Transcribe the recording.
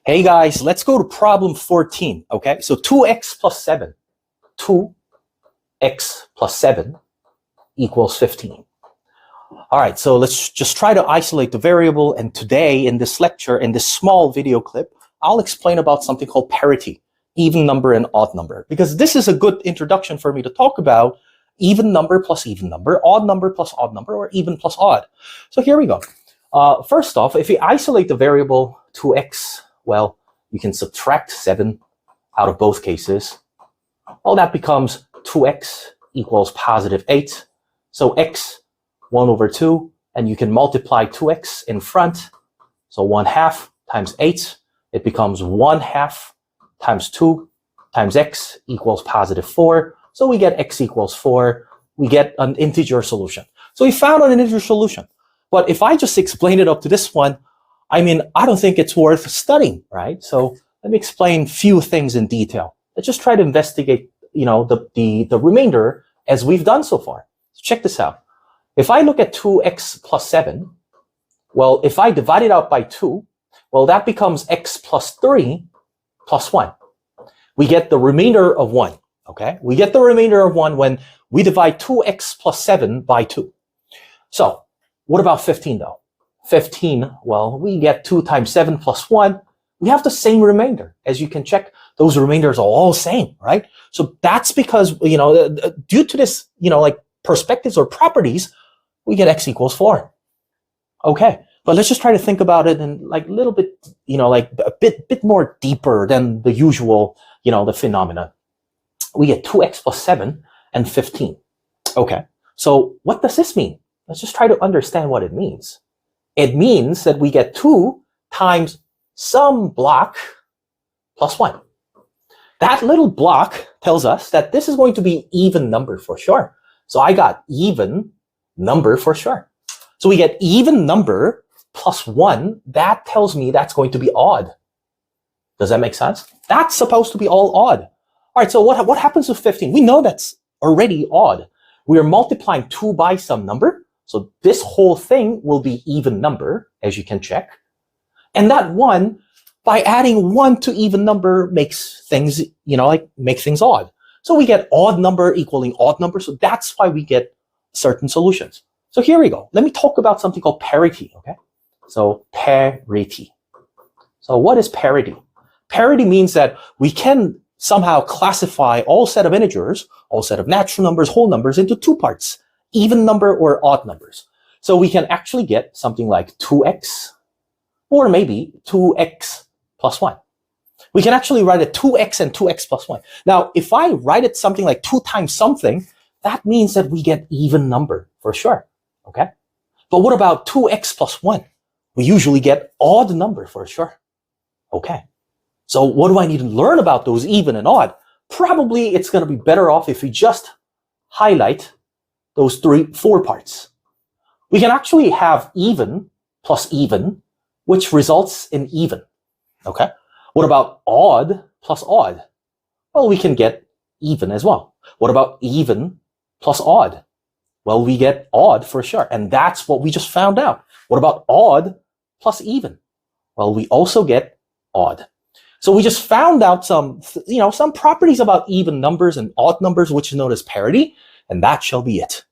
Hey guys, let's go to problem 14, okay? So 2x plus 7. 2x plus 7 equals 15. All right, so let's just try to isolate the variable. And today in this lecture, in this small video clip, I'll explain about something called parity, even number and odd number, because this is a good introduction for me to talk about even number plus even number, odd number plus odd number, or even plus odd. So here we go. First off, if we isolate the variable 2x, well, you can subtract 7 out of both cases. Well, that becomes 2x equals positive 8. So x, 1 over 2, and you can multiply 2x in front. So 1/2 times 8, it becomes 1/2 times 2 times x equals positive 4. So we get x equals 4. We get an integer solution. So we found an integer solution. But if I just explain it up to this one, I mean, I don't think it's worth studying, right? So let me explain a few things in detail. Let's just try to investigate, the remainder as we've done so far. So check this out. If I look at 2x plus 7, well, if I divide it out by 2, well, that becomes x plus 3 plus 1. We get the remainder of 1, okay? We get the remainder of 1 when we divide 2x plus 7 by 2. So what about 15 though? 15, well, we get 2 times 7 plus 1. We have the same remainder. As you can check, those remainders are all same, right? So that's because, due to this, perspectives or properties, we get x equals 4. Okay, but let's just try to think about it in a little bit, a bit more deeper than the usual, the phenomena. We get 2x plus 7 and 15. Okay, so what does this mean? Let's just try to understand what it means. It means that we get 2 times some block plus 1. That little block tells us that this is going to be even number for sure. So I got even number for sure. So we get even number plus 1. That tells me that's going to be odd. Does that make sense? That's supposed to be all odd. All right, so what happens with 15? We know that's already odd. We are multiplying 2 by some number. So this whole thing will be even number, as you can check. And that 1, by adding 1 to even number makes things, make things odd. So we get odd number equaling odd number. So that's why we get certain solutions. So here we go. Let me talk about something called parity, okay? So parity. So what is parity? Parity means that we can somehow classify all set of integers, all set of natural numbers, whole numbers into 2 parts, even number or odd numbers. So we can actually get something like 2x or maybe 2x plus 1. We can actually write it 2x and 2x plus 1. Now, if I write it something like 2 times something, that means that we get even number for sure, okay? But what about 2x plus 1? We usually get odd number for sure, okay? So what do I need to learn about those even and odd? Probably it's going to be better off if we just highlight those 4 parts. We can actually have even plus even, which results in even, okay? What about odd plus odd? Well, we can get even as well. What about even plus odd? Well, we get odd for sure, and that's what we just found out. What about odd plus even? Well, we also get odd. So we just found out some properties about even numbers and odd numbers, which is known as parity, and that shall be it.